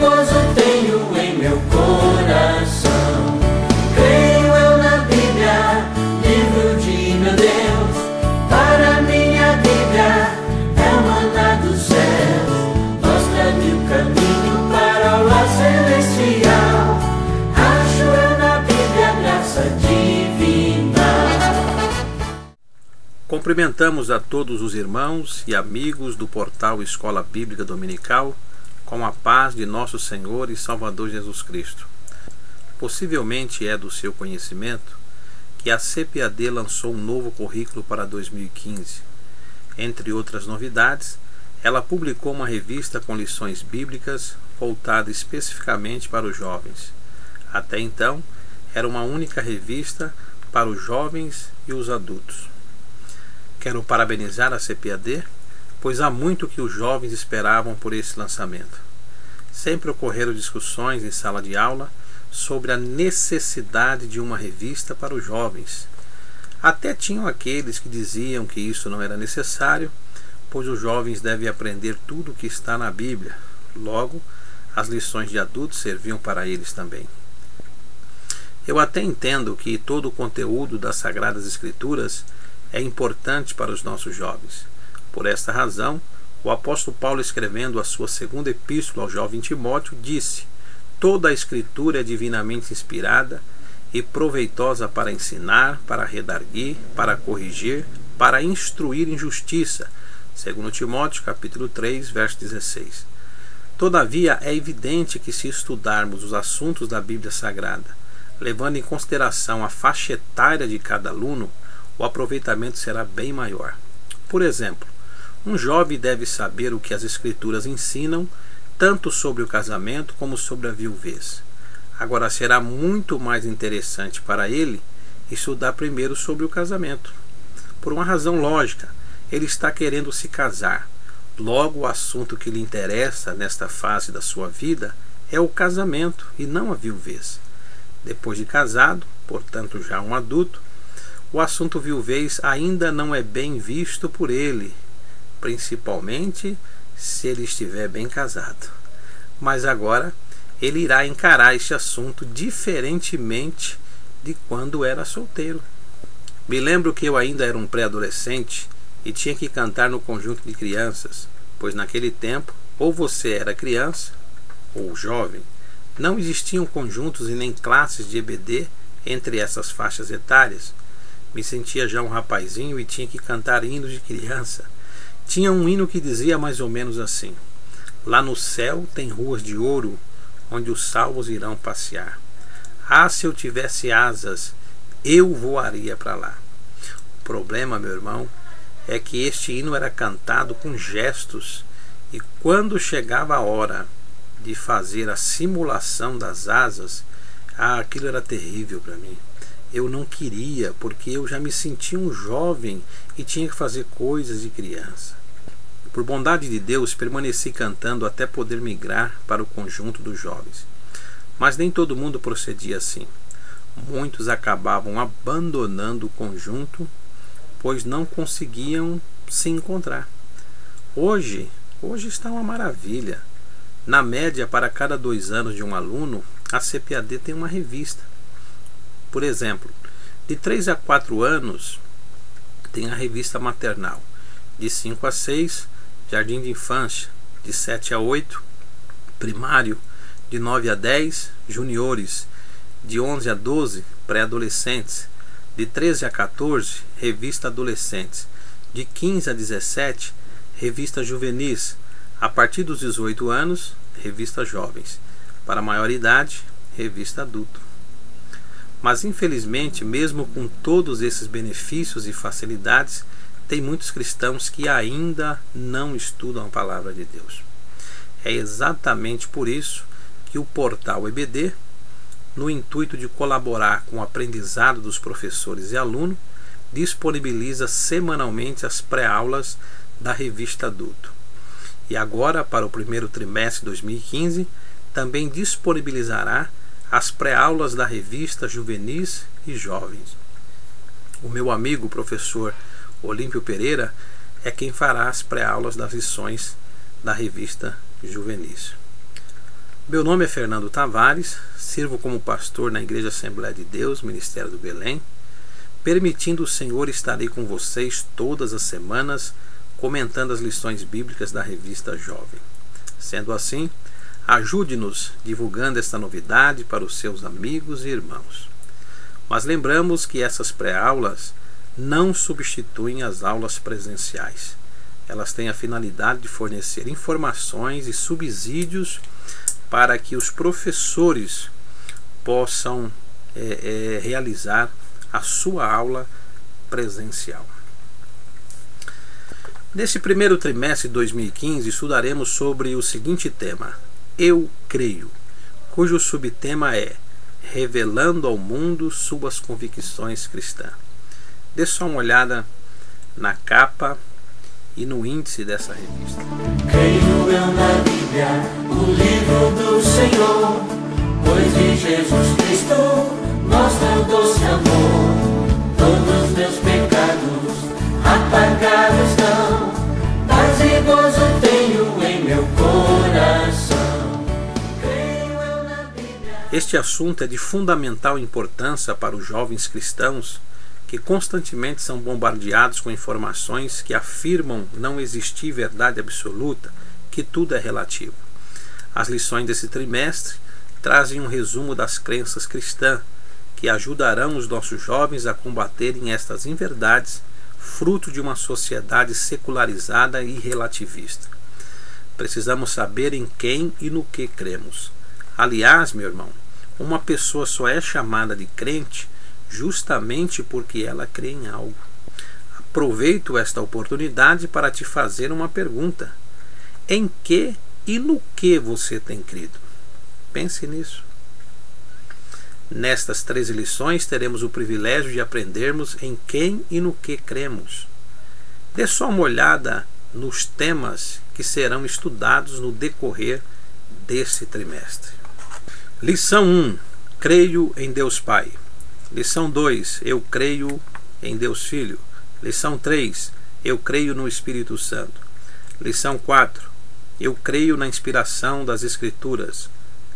gozo tenho em meu coração. Creio eu na Bíblia, livro de meu Deus. Para minha Bíblia é o maná do céu, mostra-me o caminho para o lar celestial. Acho eu na Bíblia graça divina. Cumprimentamos a todos os irmãos e amigos do portal Escola Bíblica Dominical com a paz de nosso Senhor e Salvador Jesus Cristo. Possivelmente é do seu conhecimento que a CPAD lançou um novo currículo para 2015. Entre outras novidades, ela publicou uma revista com lições bíblicas voltada especificamente para os jovens. Até então, era uma única revista para os jovens e os adultos. Quero parabenizar a CPAD, pois há muito que os jovens esperavam por esse lançamento. Sempre ocorreram discussões em sala de aula sobre a necessidade de uma revista para os jovens. Até tinham aqueles que diziam que isso não era necessário, pois os jovens devem aprender tudo o que está na Bíblia. Logo, as lições de adultos serviam para eles também. Eu até entendo que todo o conteúdo das Sagradas Escrituras é importante para os nossos jovens. Por esta razão, o apóstolo Paulo, escrevendo a sua segunda epístola ao jovem Timóteo, disse: toda a Escritura é divinamente inspirada e proveitosa para ensinar, para redarguir, para corrigir, para instruir em justiça. 2 Timóteo, capítulo 3, verso 16. Todavia, é evidente que se estudarmos os assuntos da Bíblia Sagrada, levando em consideração a faixa etária de cada aluno, o aproveitamento será bem maior. Por exemplo, um jovem deve saber o que as Escrituras ensinam, tanto sobre o casamento como sobre a viuvez. Agora, será muito mais interessante para ele estudar primeiro sobre o casamento. Por uma razão lógica, ele está querendo se casar. Logo, o assunto que lhe interessa nesta fase da sua vida é o casamento e não a viuvez. Depois de casado, portanto já um adulto, o assunto viuvez ainda não é bem visto por ele, principalmente se ele estiver bem casado. Mas agora ele irá encarar este assunto diferentemente de quando era solteiro. Me lembro que eu ainda era um pré-adolescente e tinha que cantar no conjunto de crianças, pois naquele tempo ou você era criança ou jovem. Não existiam conjuntos e nem classes de EBD entre essas faixas etárias. Me sentia já um rapazinho e tinha que cantar hinos de criança. Tinha um hino que dizia mais ou menos assim: lá no céu tem ruas de ouro, onde os salvos irão passear. Ah, se eu tivesse asas, eu voaria para lá. O problema, meu irmão, é que este hino era cantado com gestos, e quando chegava a hora de fazer a simulação das asas, aquilo era terrível para mim. Eu não queria, porque eu já me sentia um jovem e tinha que fazer coisas de criança. Por bondade de Deus, permaneci cantando até poder migrar para o conjunto dos jovens. Mas nem todo mundo procedia assim. Muitos acabavam abandonando o conjunto, pois não conseguiam se encontrar. Hoje está uma maravilha. Na média, para cada 2 anos de um aluno, a CPAD tem uma revista. Por exemplo, de 3 a 4 anos, tem a revista maternal. De 5 a 6, jardim de infância. De 7 a 8, primário. De 9 a 10, juniores. De 11 a 12, pré-adolescentes. De 13 a 14, revista adolescentes. De 15 a 17, revista juvenis. A partir dos 18 anos, revista jovens. Para a maioridade, revista adulto. Mas infelizmente, mesmo com todos esses benefícios e facilidades, tem muitos cristãos que ainda não estudam a palavra de Deus. É exatamente por isso que o portal EBD, no intuito de colaborar com o aprendizado dos professores e alunos, disponibiliza semanalmente as pré-aulas da revista adulto. E agora, para o primeiro trimestre de 2015, também disponibilizará as pré-aulas da revista Juvenis e Jovens. O meu amigo, professor Olímpio Pereira, é quem fará as pré-aulas das lições da revista Juvenis. Meu nome é Fernando Tavares, sirvo como pastor na Igreja Assembleia de Deus, Ministério do Belém. Permitindo o Senhor, estarei com vocês todas as semanas, comentando as lições bíblicas da revista Jovem. Sendo assim, ajude-nos divulgando esta novidade para os seus amigos e irmãos. Mas lembramos que essas pré-aulas não substituem as aulas presenciais. Elas têm a finalidade de fornecer informações e subsídios para que os professores possam realizar a sua aula presencial. Nesse primeiro trimestre de 2015, estudaremos sobre o seguinte tema: Eu Creio, cujo subtema é Revelando ao Mundo Suas Convicções Cristãs. Dê só uma olhada na capa e no índice dessa revista. Creio eu na Bíblia, o livro do Senhor, pois de Jesus Cristo mostra o doce amor. Todos meus pecados apagados estão, paz e gozo tenho em meu coração. Creio eu na Bíblia. Este assunto é de fundamental importância para os jovens cristãos que constantemente são bombardeados com informações que afirmam não existir verdade absoluta, que tudo é relativo. As lições desse trimestre trazem um resumo das crenças cristãs que ajudarão os nossos jovens a combaterem estas inverdades, fruto de uma sociedade secularizada e relativista. Precisamos saber em quem e no que cremos. Aliás, meu irmão, uma pessoa só é chamada de crente justamente porque ela crê em algo. Aproveito esta oportunidade para te fazer uma pergunta: em que e no que você tem crido? Pense nisso. Nestas 13 lições teremos o privilégio de aprendermos em quem e no que cremos. Dê só uma olhada nos temas que serão estudados no decorrer desse trimestre. Lição 1: Creio em Deus Pai. Lição 2: Eu creio em Deus Filho. Lição 3: Eu creio no Espírito Santo. Lição 4: Eu creio na inspiração das Escrituras.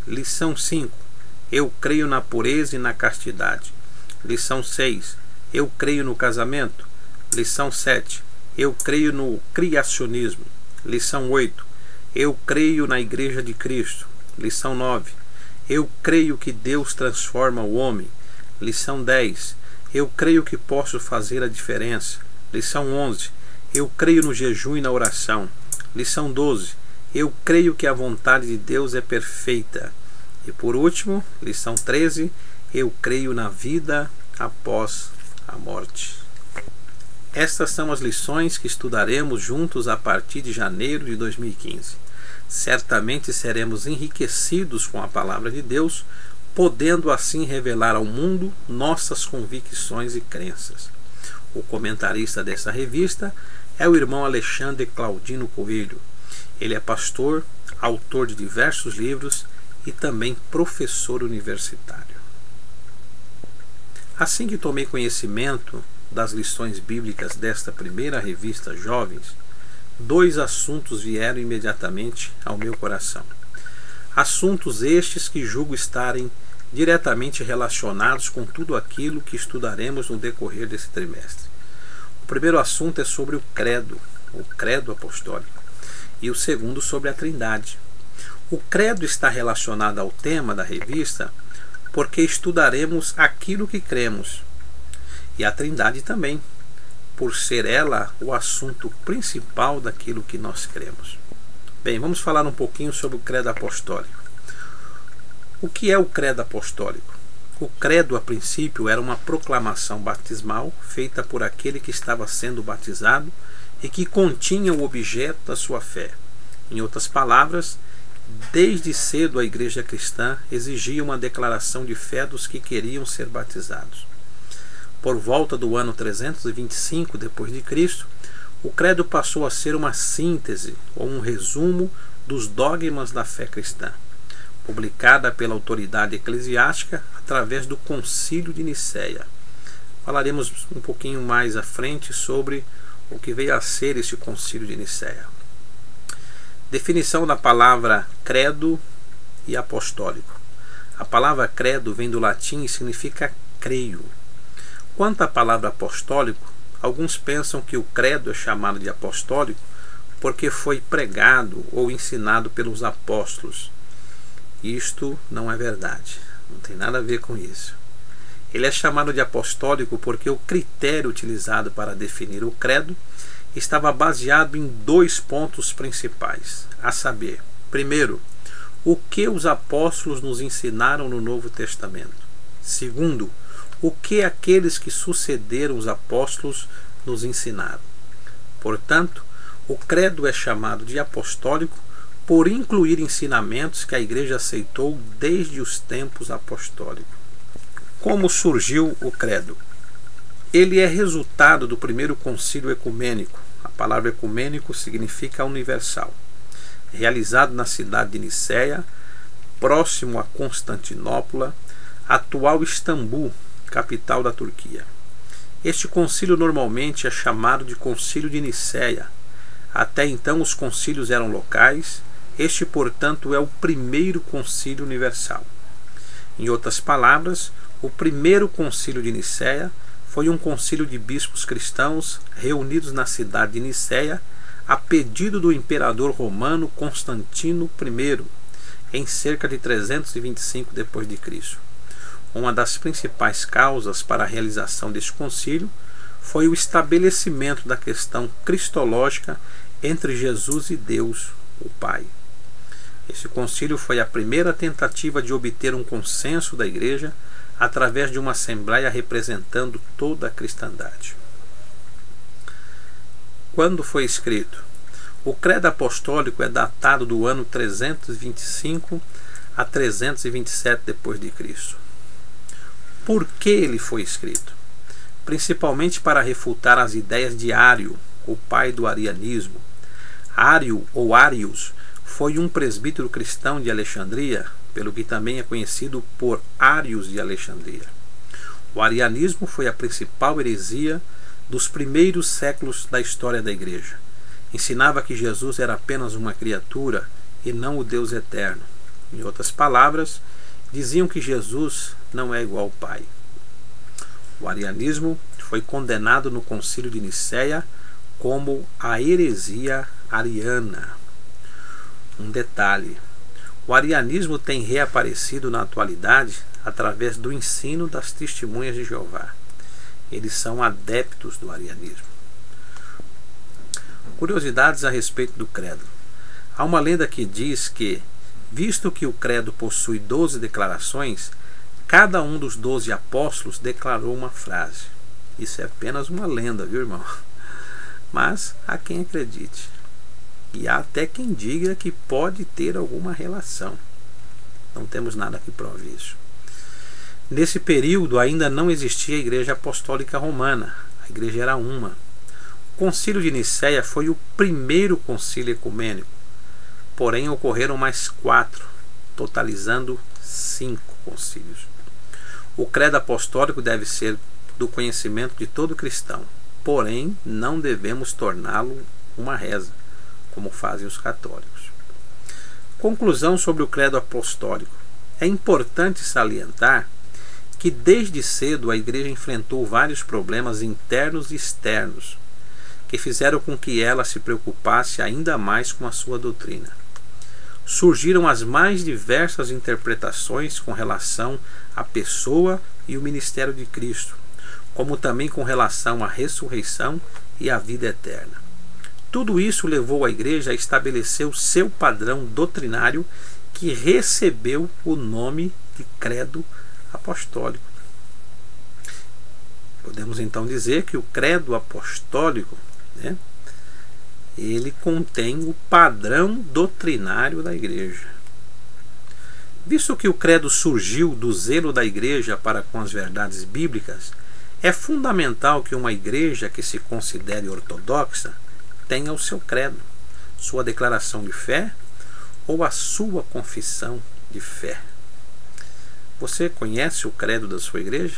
Lição 5: Eu creio na pureza e na castidade. Lição 6: Eu creio no casamento. Lição 7: Eu creio no criacionismo. Lição 8: Eu creio na Igreja de Cristo. Lição 9: Eu creio que Deus transforma o homem. Lição 10: Eu creio que posso fazer a diferença. Lição 11: Eu creio no jejum e na oração. Lição 12: Eu creio que a vontade de Deus é perfeita. E por último, lição 13: Eu creio na vida após a morte. Estas são as lições que estudaremos juntos a partir de janeiro de 2015. Certamente seremos enriquecidos com a palavra de Deus, podendo assim revelar ao mundo nossas convicções e crenças. O comentarista dessa revista é o irmão Alexandre Claudino Coelho. Ele é pastor, autor de diversos livros e também professor universitário. Assim que tomei conhecimento das lições bíblicas desta primeira revista Jovens, 2 assuntos vieram imediatamente ao meu coração. Assuntos estes que julgo estarem diretamente relacionados com tudo aquilo que estudaremos no decorrer desse trimestre. O primeiro assunto é sobre o credo apostólico, e o segundo sobre a Trindade. O credo está relacionado ao tema da revista porque estudaremos aquilo que cremos, e a Trindade também, por ser ela o assunto principal daquilo que nós cremos. Bem, vamos falar um pouquinho sobre o credo apostólico. O que é o credo apostólico? O credo, a princípio, era uma proclamação batismal feita por aquele que estava sendo batizado e que continha o objeto da sua fé. Em outras palavras, desde cedo a igreja cristã exigia uma declaração de fé dos que queriam ser batizados. Por volta do ano 325 d.C., o credo passou a ser uma síntese ou um resumo dos dogmas da fé cristã, publicada pela autoridade eclesiástica através do Concílio de Nicéia. Falaremos um pouquinho mais à frente sobre o que veio a ser este Concílio de Nicéia. Definição da palavra credo e apostólico. A palavra credo vem do latim e significa creio. Quanto à palavra apostólico, alguns pensam que o credo é chamado de apostólico porque foi pregado ou ensinado pelos apóstolos. Isto não é verdade, não tem nada a ver com isso. Ele é chamado de apostólico porque o critério utilizado para definir o credo estava baseado em 2 pontos principais, a saber, primeiro, o que os apóstolos nos ensinaram no Novo Testamento. Segundo, o que aqueles que sucederam os apóstolos nos ensinaram. Portanto, o credo é chamado de apostólico por incluir ensinamentos que a Igreja aceitou desde os tempos apostólicos. Como surgiu o credo? Ele é resultado do primeiro concílio ecumênico. A palavra ecumênico significa universal. Realizado na cidade de Niceia, próximo a Constantinopla, atual Istambul, capital da Turquia. Este concílio normalmente é chamado de Concílio de Niceia. Até então os concílios eram locais. Este, portanto, é o primeiro concílio universal. Em outras palavras, o primeiro concílio de Niceia foi um concílio de bispos cristãos reunidos na cidade de Niceia a pedido do imperador romano Constantino I, em cerca de 325 d.C. Uma das principais causas para a realização deste concílio foi o estabelecimento da questão cristológica entre Jesus e Deus, o Pai. Esse concílio foi a primeira tentativa de obter um consenso da Igreja através de uma assembleia representando toda a cristandade. Quando foi escrito? O credo apostólico é datado do ano 325 a 327 d.C. Por que ele foi escrito? Principalmente para refutar as ideias de Ário, o pai do arianismo. Ário ou Arius foi um presbítero cristão de Alexandria, pelo que também é conhecido por Arius de Alexandria. O arianismo foi a principal heresia dos primeiros séculos da história da Igreja. Ensinava que Jesus era apenas uma criatura e não o Deus eterno. Em outras palavras, diziam que Jesus não é igual ao Pai. O arianismo foi condenado no Concílio de Niceia como a heresia ariana. Um detalhe: o arianismo tem reaparecido na atualidade através do ensino das Testemunhas de Jeová. Eles são adeptos do arianismo. Curiosidades a respeito do credo. Há uma lenda que diz que, visto que o credo possui 12 declarações, cada um dos 12 apóstolos declarou uma frase. Isso é apenas uma lenda, viu, irmão? Mas há quem acredite. E há até quem diga que pode ter alguma relação. Não temos nada que prove isso. Nesse período ainda não existia a Igreja Apostólica Romana. A Igreja era uma. O Concílio de Niceia foi o primeiro concílio ecumênico. Porém ocorreram mais 4, totalizando 5 concílios. O credo apostólico deve ser do conhecimento de todo cristão. Porém, não devemos torná-lo uma reza, como fazem os católicos. Conclusão sobre o credo apostólico. É importante salientar que desde cedo a Igreja enfrentou vários problemas internos e externos, que fizeram com que ela se preocupasse ainda mais com a sua doutrina. Surgiram as mais diversas interpretações com relação à pessoa e o ministério de Cristo, como também com relação à ressurreição e à vida eterna. Tudo isso levou a Igreja a estabelecer o seu padrão doutrinário, que recebeu o nome de credo apostólico. Podemos então dizer que o credo apostólico, ele contém o padrão doutrinário da Igreja. Visto que o credo surgiu do zelo da Igreja para com as verdades bíblicas, é fundamental que uma igreja que se considere ortodoxa tenha o seu credo, sua declaração de fé ou a sua confissão de fé. Você conhece o credo da sua igreja?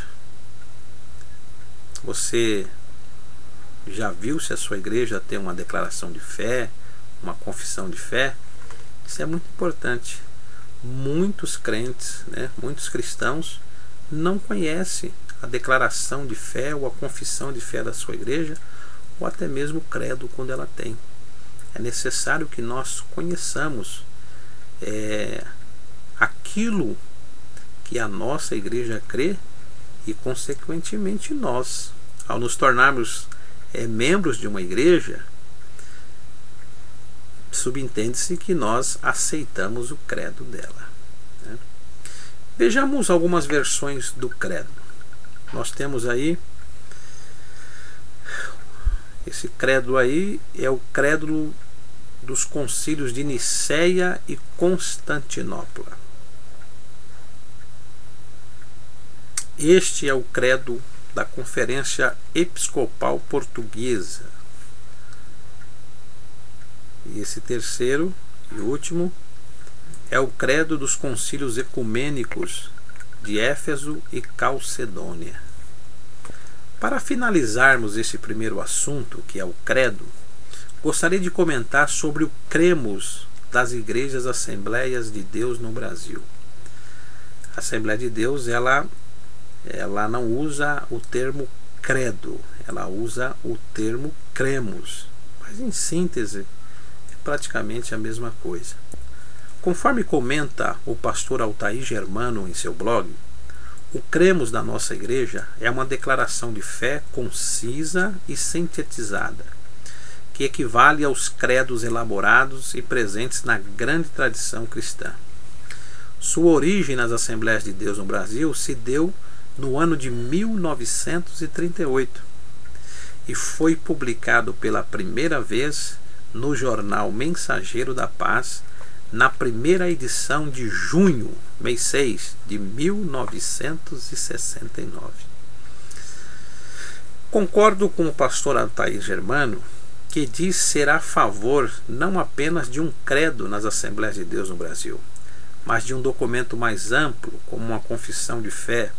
Você já viu se a sua igreja tem uma declaração de fé, uma confissão de fé? Isso é muito importante. muitos crentes, muitos cristãos não conhecem a declaração de fé ou a confissão de fé da sua igreja, ou até mesmo o credo quando ela tem. É necessário que nós conheçamos aquilo que a nossa igreja crê e, consequentemente, nós, ao nos tornarmos membros de uma igreja, subentende-se que nós aceitamos o credo dela. Vejamos algumas versões do credo. Nós temos aí, esse credo aí é o credo dos concílios de Niceia e Constantinopla. Este é o credo da Conferência Episcopal Portuguesa. E esse terceiro e último é o credo dos concílios ecumênicos de Éfeso e Calcedônia. Para finalizarmos esse primeiro assunto, que é o credo, gostaria de comentar sobre o cremos das igrejas Assembleias de Deus no Brasil. A Assembleia de Deus, ela não usa o termo credo, ela usa o termo cremos, mas em síntese é praticamente a mesma coisa. Conforme comenta o pastor Altair Germano em seu blog, o cremos da nossa igreja é uma declaração de fé concisa e sintetizada, que equivale aos credos elaborados e presentes na grande tradição cristã. Sua origem nas Assembleias de Deus no Brasil se deu no ano de 1938 e foi publicado pela primeira vez no jornal Mensageiro da Paz, na primeira edição de junho, mês 6 de 1969. Concordo com o pastor Altair Germano, que diz ser a favor não apenas de um credo nas Assembleias de Deus no Brasil, mas de um documento mais amplo, como uma confissão de fé,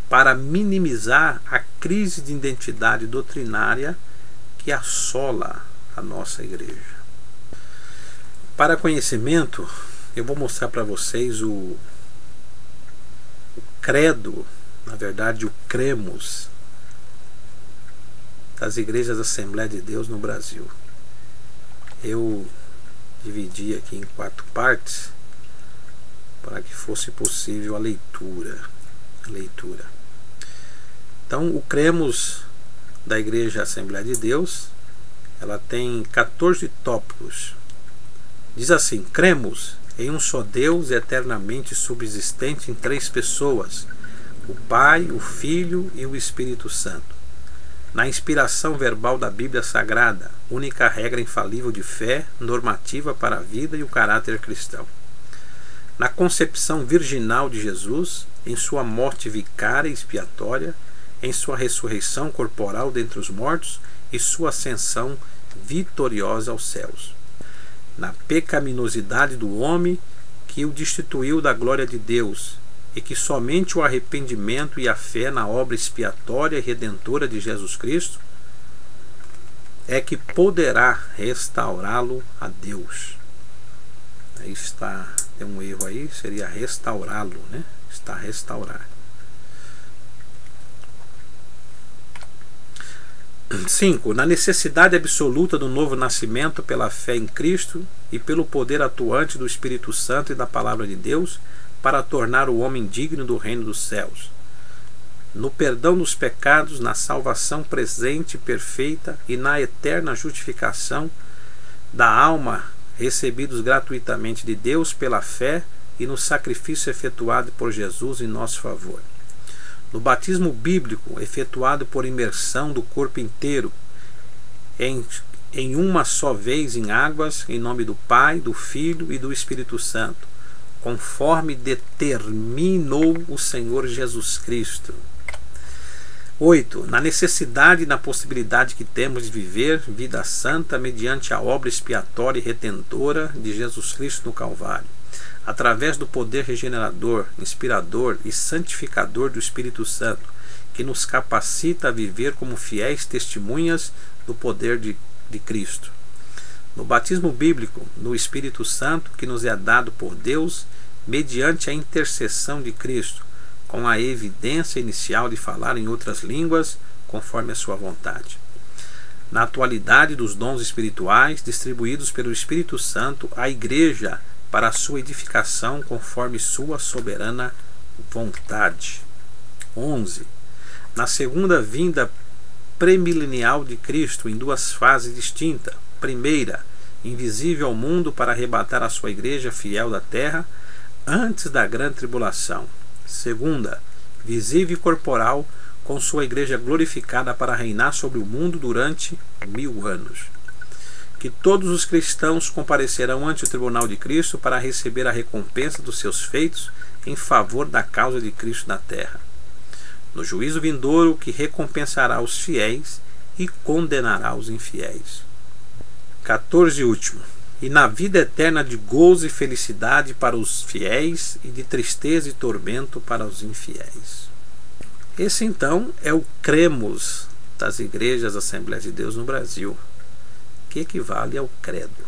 para minimizar a crise de identidade doutrinária que assola a nossa igreja. Para conhecimento, eu vou mostrar para vocês o credo, na verdade o cremos, das igrejas da Assembleia de Deus no Brasil. Eu dividi aqui em 4 partes para que fosse possível a leitura. Então, o cremos da Igreja Assembleia de Deus, ela tem 14 tópicos. Diz assim: cremos em um só Deus eternamente subsistente em 3 pessoas, o Pai, o Filho e o Espírito Santo. Na inspiração verbal da Bíblia Sagrada, única regra infalível de fé, normativa para a vida e o caráter cristão. Na concepção virginal de Jesus, em sua morte vicária e expiatória, em sua ressurreição corporal dentre os mortos e sua ascensão vitoriosa aos céus. Na pecaminosidade do homem que o destituiu da glória de Deus, e que somente o arrependimento e a fé na obra expiatória e redentora de Jesus Cristo é que poderá restaurá-lo a Deus. Aí está, tem um erro aí, seria restaurá-lo, está a restaurar. 5. Na necessidade absoluta do novo nascimento pela fé em Cristo e pelo poder atuante do Espírito Santo e da Palavra de Deus para tornar o homem digno do reino dos céus. No perdão dos pecados, na salvação presente e perfeita e na eterna justificação da alma, recebidos gratuitamente de Deus pela fé e no sacrifício efetuado por Jesus em nosso favor. No batismo bíblico, efetuado por imersão do corpo inteiro, em uma só vez em águas, em nome do Pai, do Filho e do Espírito Santo, conforme determinou o Senhor Jesus Cristo. 8. Na necessidade e na possibilidade que temos de viver vida santa mediante a obra expiatória e redentora de Jesus Cristo no Calvário, através do poder regenerador, inspirador e santificador do Espírito Santo, que nos capacita a viver como fiéis testemunhas do poder de Cristo. No batismo bíblico, no Espírito Santo, que nos é dado por Deus, mediante a intercessão de Cristo, com a evidência inicial de falar em outras línguas, conforme a sua vontade. Na atualidade dos dons espirituais distribuídos pelo Espírito Santo à Igreja para a sua edificação conforme sua soberana vontade. 11. Na segunda vinda premilenial de Cristo, em duas fases distintas. Primeira, invisível ao mundo para arrebatar a sua Igreja fiel da terra antes da grande tribulação. Segunda, visível e corporal, com sua Igreja glorificada para reinar sobre o mundo durante 1000 anos. Que todos os cristãos comparecerão ante o tribunal de Cristo para receber a recompensa dos seus feitos em favor da causa de Cristo na terra. No juízo vindouro, que recompensará os fiéis e condenará os infiéis. 14 e último. E na vida eterna de gozo e felicidade para os fiéis e de tristeza e tormento para os infiéis. Esse então é o cremos das igrejas Assembleias de Deus no Brasil, que equivale ao credo.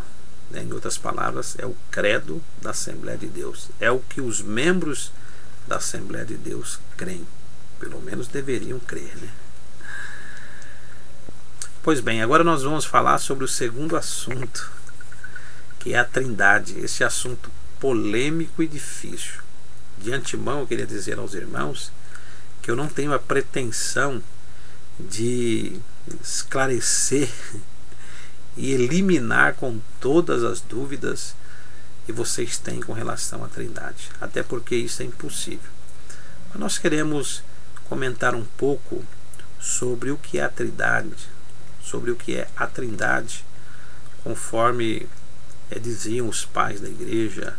Em outras palavras, é o credo da Assembleia de Deus. É o que os membros da Assembleia de Deus creem. Pelo menos deveriam crer, né? Pois bem, agora nós vamos falar sobre o segundo assunto, que é a Trindade. Esse assunto polêmico e difícil. De antemão eu queria dizer aos irmãos que eu não tenho a pretensão de esclarecer e eliminar com todas as dúvidas que vocês têm com relação à Trindade, até porque isso é impossível. Mas nós queremos comentar um pouco sobre o que é a Trindade, conforme diziam os pais da igreja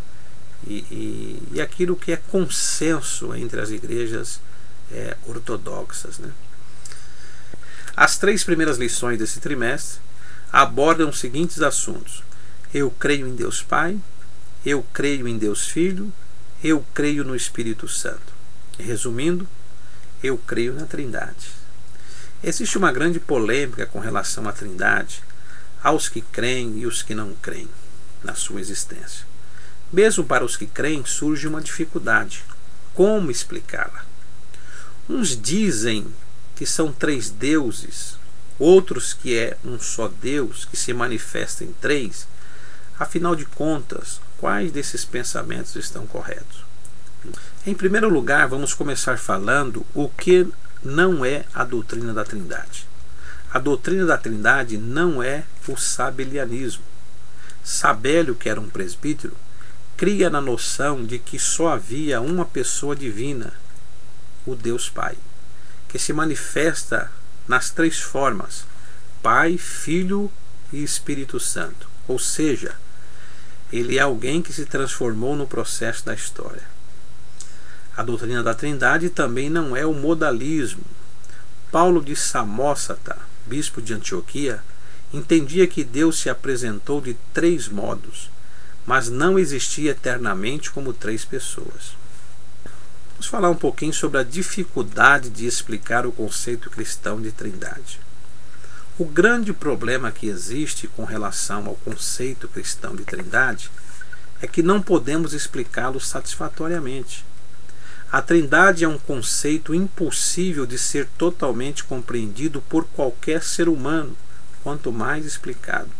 e aquilo que é consenso entre as igrejas ortodoxas, né? As 3 primeiras lições desse trimestre abordam os seguintes assuntos: eu creio em Deus Pai, eu creio em Deus Filho, eu creio no Espírito Santo. Resumindo, eu creio na Trindade. Existe uma grande polêmica com relação à Trindade, aos que creem e os que não creem na sua existência. Mesmo para os que creem surge uma dificuldade: como explicá-la? Uns dizem que são 3 deuses, outros que é um só Deus que se manifesta em 3. Afinal de contas, quais desses pensamentos estão corretos? Em primeiro lugar, vamos começar falando o que não é a doutrina da Trindade. A doutrina da Trindade não é o sabelianismo. Sabélio, que era um presbítero, cria na noção de que só havia uma pessoa divina, o Deus Pai, que se manifesta nas 3 formas: Pai, Filho e Espírito Santo. Ou seja, ele é alguém que se transformou no processo da história. A doutrina da Trindade também não é o modalismo. Paulo de Samósata, bispo de Antioquia, entendia que Deus se apresentou de 3 modos, mas não existia eternamente como 3 pessoas. Vamos falar um pouquinho sobre a dificuldade de explicar o conceito cristão de Trindade. O grande problema que existe com relação ao conceito cristão de Trindade é que não podemos explicá-lo satisfatoriamente. A Trindade é um conceito impossível de ser totalmente compreendido por qualquer ser humano, quanto mais explicado.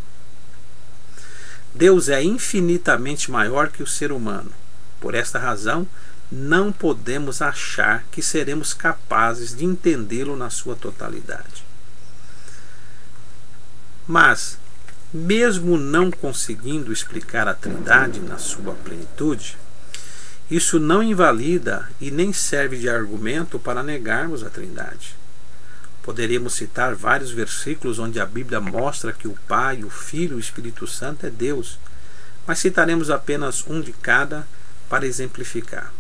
Deus é infinitamente maior que o ser humano. Por esta razão, não podemos achar que seremos capazes de entendê-lo na sua totalidade. Mas, mesmo não conseguindo explicar a Trindade na sua plenitude, isso não invalida e nem serve de argumento para negarmos a Trindade. Poderíamos citar vários versículos onde a Bíblia mostra que o Pai, o Filho e o Espírito Santo é Deus, mas citaremos apenas um de cada para exemplificar.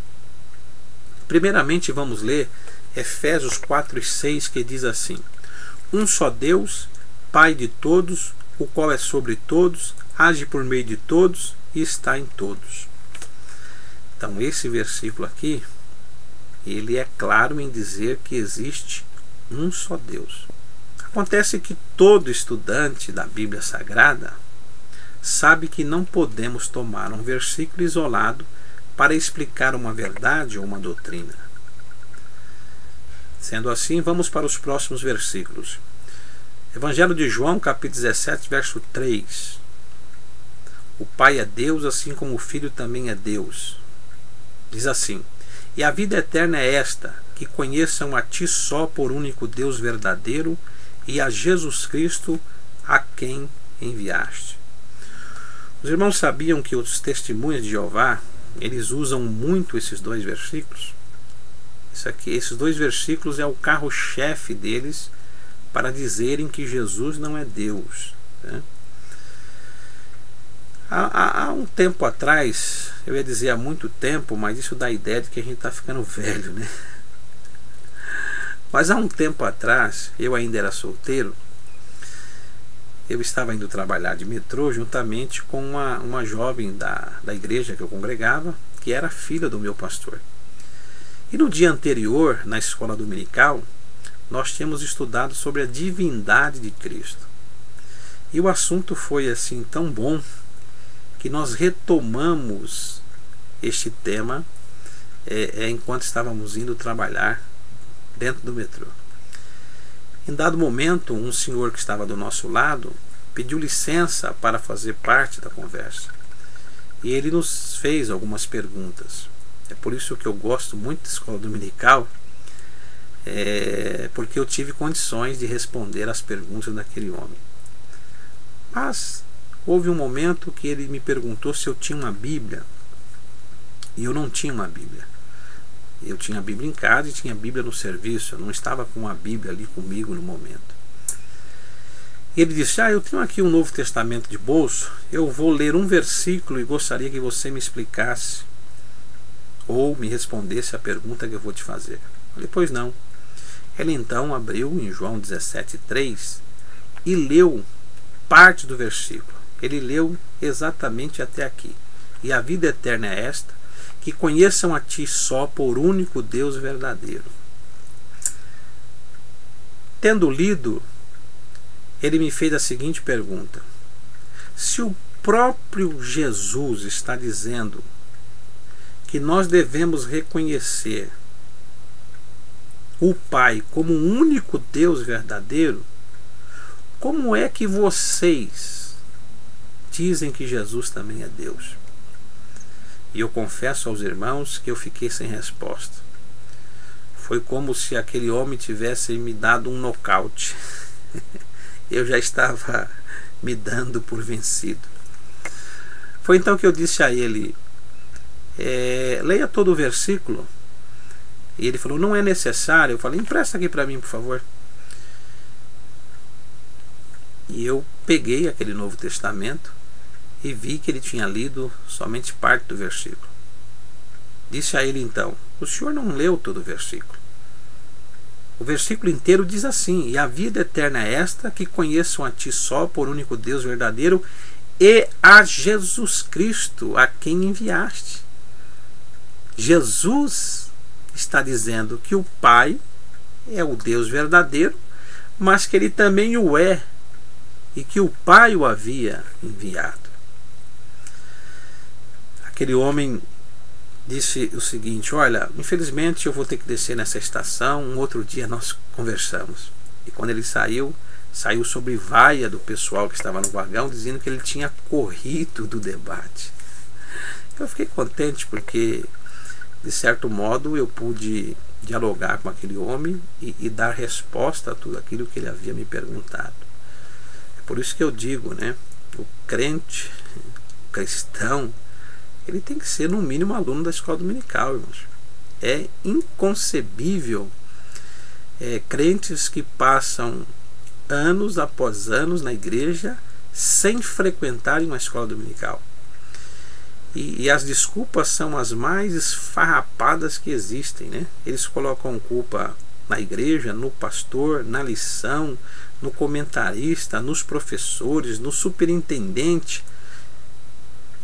Primeiramente vamos ler Efésios 4:6, que diz assim: um só Deus, Pai de todos, o qual é sobre todos, age por meio de todos e está em todos. Então esse versículo aqui, ele é claro em dizer que existe um só Deus. Acontece que todo estudante da Bíblia Sagrada sabe que não podemos tomar um versículo isolado para explicar uma verdade ou uma doutrina. Sendo assim, vamos para os próximos versículos. Evangelho de João, capítulo 17, verso 3. O Pai é Deus, assim como o Filho também é Deus. Diz assim: e a vida eterna é esta, que conheçam a Ti só por único Deus verdadeiro e a Jesus Cristo, a quem enviaste. Os irmãos sabiam que os testemunhas de Jeová, eles usam muito esses dois versículos? Esses dois versículos é o carro-chefe deles para dizerem que Jesus não é Deus, né? Há um tempo atrás, eu ia dizer há muito tempo, mas isso dá a ideia de que a gente está ficando velho, né? Mas há um tempo atrás, eu ainda era solteiro, eu estava indo trabalhar de metrô juntamente com uma jovem da igreja que eu congregava, que era filha do meu pastor. E no dia anterior, na escola dominical, nós tínhamos estudado sobre a divindade de Cristo. E o assunto foi assim tão bom que nós retomamos este tema enquanto estávamos indo trabalhar dentro do metrô. Em dado momento, um senhor que estava do nosso lado pediu licença para fazer parte da conversa. E ele nos fez algumas perguntas. É por isso que eu gosto muito da escola dominical, porque eu tive condições de responder às perguntas daquele homem. Mas houve um momento que ele me perguntou se eu tinha uma Bíblia, e eu não tinha uma Bíblia. Eu tinha a Bíblia em casa e tinha a Bíblia no serviço, eu não estava com a Bíblia ali comigo no momento. Ele disse: eu tenho aqui um Novo Testamento de bolso, eu vou ler um versículo e gostaria que você me explicasse ou me respondesse a pergunta que eu vou te fazer. Eu falei: pois não. Ele então abriu em João 17:3 e leu parte do versículo. Ele leu exatamente até aqui. E a vida eterna é esta, que conheçam a Ti só por único Deus verdadeiro. Tendo lido, ele me fez a seguinte pergunta: se o próprio Jesus está dizendo que nós devemos reconhecer o Pai como o único Deus verdadeiro, como é que vocês dizem que Jesus também é Deus? E eu confesso aos irmãos que eu fiquei sem resposta. Foi como se aquele homem tivesse me dado um nocaute. Eu já estava me dando por vencido. Foi então que eu disse a ele: leia todo o versículo. E ele falou: não é necessário. Eu falei: empresta aqui para mim, por favor. E eu peguei aquele Novo Testamento e vi que ele tinha lido somente parte do versículo. Disse a ele então: o senhor não leu todo o versículo. O versículo inteiro diz assim: e a vida eterna é esta, que conheçam a Ti só por único Deus verdadeiro e a Jesus Cristo, a quem enviaste. Jesus está dizendo que o Pai é o Deus verdadeiro, mas que Ele também o é, e que o Pai o havia enviado. Aquele homem disse o seguinte: olha, infelizmente eu vou ter que descer nessa estação, um outro dia nós conversamos. E quando ele saiu sobre vaia do pessoal que estava no vagão, dizendo que ele tinha corrido do debate. Eu fiquei contente porque, de certo modo, eu pude dialogar com aquele homem e dar resposta a tudo aquilo que ele havia me perguntado. É por isso que eu digo, né, o crente, o cristão, ele tem que ser no mínimo aluno da escola dominical, irmãos. É inconcebível crentes que passam anos após anos na igreja sem frequentarem uma escola dominical. E as desculpas são as mais esfarrapadas que existem, né? Eles colocam culpa na igreja, no pastor, na lição, no comentarista, nos professores, no superintendente.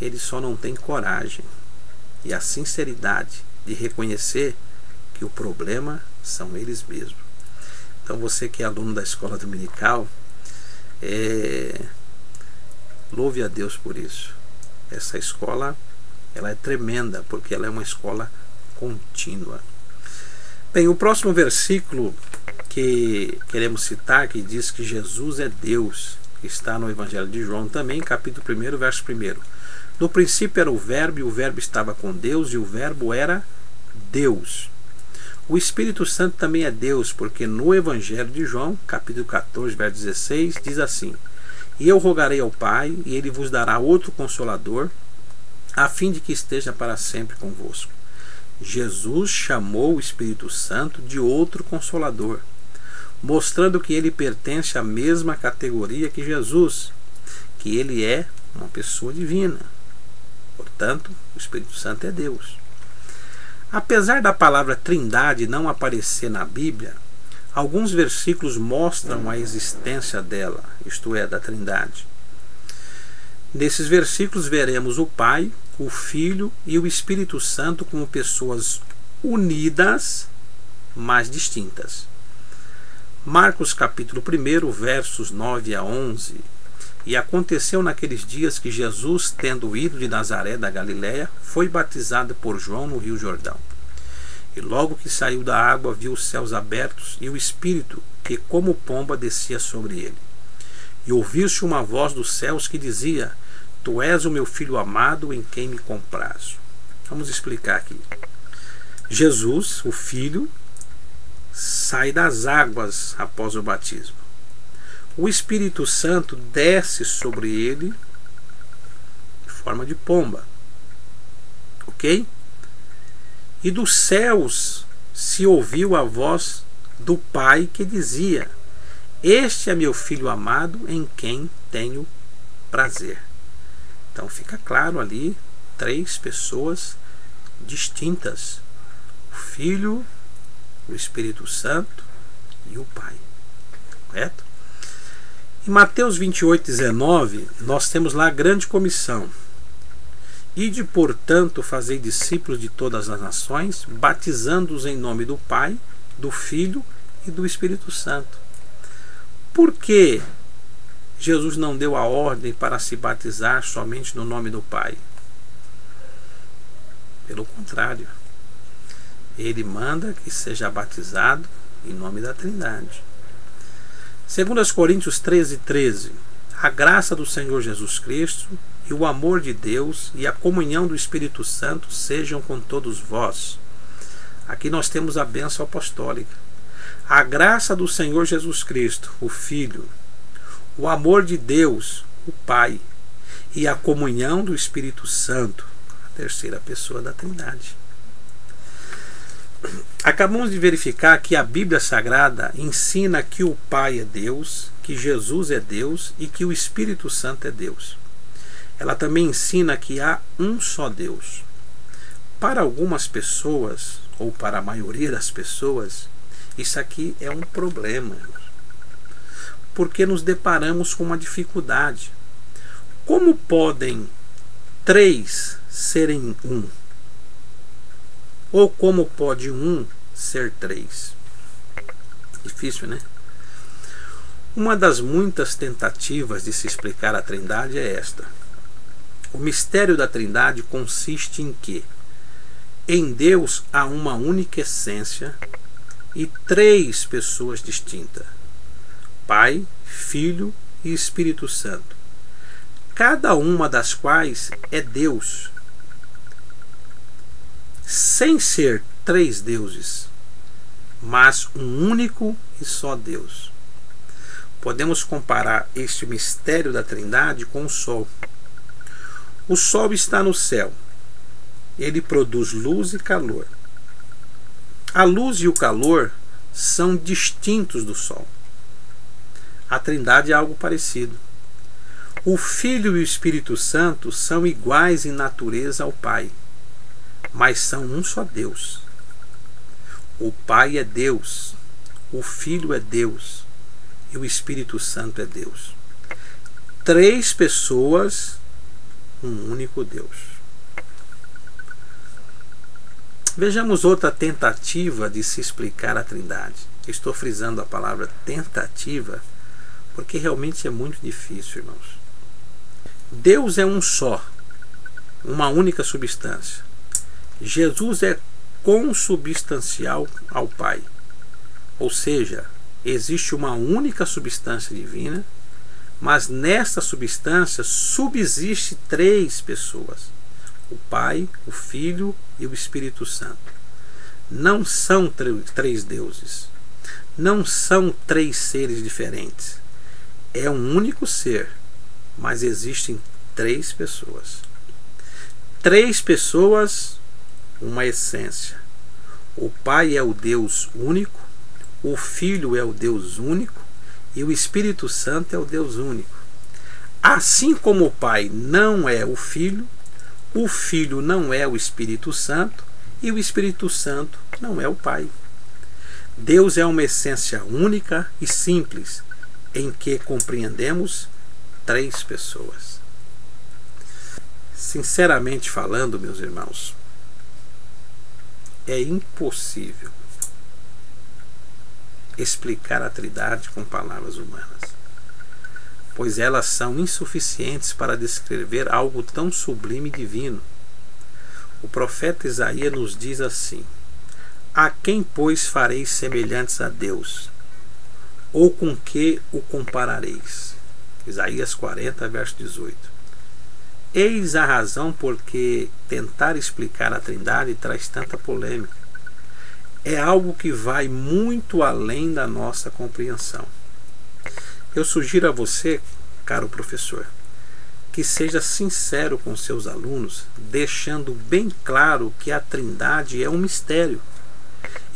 Eles só não têm coragem e a sinceridade de reconhecer que o problema são eles mesmos. Então você que é aluno da escola dominical, louve a Deus por isso. Essa escola ela é tremenda, porque ela é uma escola contínua. Bem, o próximo versículo que queremos citar, que diz que Jesus é Deus, que está no Evangelho de João também, capítulo 1, verso 1. No princípio era o Verbo, e o Verbo estava com Deus, e o Verbo era Deus. O Espírito Santo também é Deus, porque no Evangelho de João, capítulo 14, verso 16, diz assim: E eu rogarei ao Pai, e ele vos dará outro Consolador, a fim de que esteja para sempre convosco. Jesus chamou o Espírito Santo de outro Consolador, mostrando que ele pertence à mesma categoria que Jesus, que ele é uma pessoa divina. Portanto, o Espírito Santo é Deus. Apesar da palavra Trindade não aparecer na Bíblia, alguns versículos mostram a existência dela, isto é, da Trindade. Nesses versículos veremos o Pai, o Filho e o Espírito Santo como pessoas unidas, mas distintas. Marcos capítulo 1, versos 9 a 11. E aconteceu naqueles dias que Jesus, tendo ido de Nazaré da Galiléia, foi batizado por João no rio Jordão. E logo que saiu da água, viu os céus abertos e o Espírito, que como pomba descia sobre ele. E ouviu-se uma voz dos céus que dizia: Tu és o meu Filho amado, em quem me comprazo. Vamos explicar aqui. Jesus, o Filho, sai das águas após o batismo. O Espírito Santo desce sobre ele de forma de pomba. Ok? E dos céus se ouviu a voz do Pai que dizia: Este é meu Filho amado, em quem tenho prazer. Então fica claro ali, 3 pessoas distintas: o Filho, o Espírito Santo e o Pai. Correto? Em Mateus 28:19, nós temos lá a grande comissão: Ide, portanto, fazei discípulos de todas as nações, batizando-os em nome do Pai, do Filho e do Espírito Santo. Por que Jesus não deu a ordem para se batizar somente no nome do Pai? Pelo contrário, ele manda que seja batizado em nome da Trindade. 2 Coríntios 13:13. A graça do Senhor Jesus Cristo e o amor de Deus e a comunhão do Espírito Santo sejam com todos vós. Aqui nós temos a bênção apostólica. A graça do Senhor Jesus Cristo, o Filho, o amor de Deus, o Pai, e a comunhão do Espírito Santo, a terceira pessoa da Trindade. Acabamos de verificar que a Bíblia Sagrada ensina que o Pai é Deus, que Jesus é Deus e que o Espírito Santo é Deus. Ela também ensina que há um só Deus. Para algumas pessoas, ou para a maioria das pessoas, isso aqui é um problema, porque nos deparamos com uma dificuldade. Como podem 3 serem um? Ou como pode um ser 3? Difícil, né? Uma das muitas tentativas de se explicar a Trindade é esta. O mistério da Trindade consiste em que em Deus há uma única essência e 3 pessoas distintas: Pai, Filho e Espírito Santo, cada uma das quais é Deus, sem ser 3 deuses, mas um único e só Deus. Podemos comparar este mistério da Trindade com o Sol. O Sol está no céu. Ele produz luz e calor. A luz e o calor são distintos do Sol. A Trindade é algo parecido. O Filho e o Espírito Santo são iguais em natureza ao Pai, mas são um só Deus. O Pai é Deus, o Filho é Deus e o Espírito Santo é Deus. 3 pessoas, um único Deus. Vejamos outra tentativa de se explicar a Trindade. Estou frisando a palavra tentativa porque realmente é muito difícil, irmãos. Deus é um só, uma única substância. Jesus é consubstancial ao Pai, ou seja, existe uma única substância divina, mas nesta substância subsiste 3 pessoas: o Pai, o Filho e o Espírito Santo. Não são 3 deuses, não são 3 seres diferentes. É um único ser, mas existem 3 pessoas. 3 pessoas, uma essência. O Pai é o Deus único, o Filho é o Deus único e o Espírito Santo é o Deus único. Assim como o Pai não é o Filho não é o Espírito Santo e o Espírito Santo não é o Pai. Deus é uma essência única e simples, em que compreendemos 3 pessoas. Sinceramente falando, meus irmãos, é impossível explicar a Trindade com palavras humanas, pois elas são insuficientes para descrever algo tão sublime e divino. O profeta Isaías nos diz assim: a quem, pois, fareis semelhantes a Deus? Ou com que o comparareis? Isaías 40, verso 18. Eis a razão por que tentar explicar a Trindade traz tanta polêmica. É algo que vai muito além da nossa compreensão. Eu sugiro a você, caro professor, que seja sincero com seus alunos, deixando bem claro que a Trindade é um mistério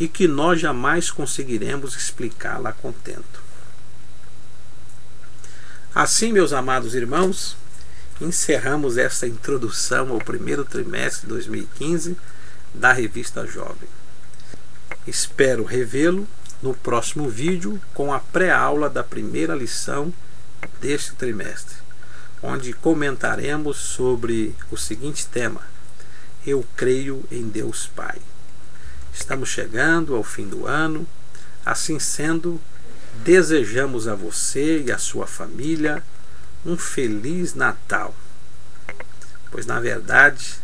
e que nós jamais conseguiremos explicá-la a contento. Assim, meus amados irmãos, encerramos esta introdução ao primeiro trimestre de 2015 da Revista Jovem. Espero revê-lo no próximo vídeo com a pré-aula da primeira lição deste trimestre, onde comentaremos sobre o seguinte tema: eu creio em Deus Pai. Estamos chegando ao fim do ano. Assim sendo, desejamos a você e a sua família um Feliz Natal, pois na verdade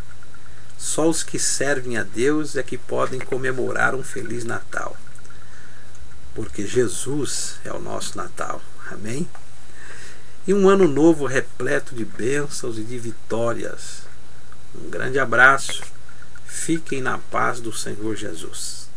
só os que servem a Deus é que podem comemorar um Feliz Natal, porque Jesus é o nosso Natal. Amém? E um ano novo repleto de bênçãos e de vitórias. Um grande abraço. Fiquem na paz do Senhor Jesus.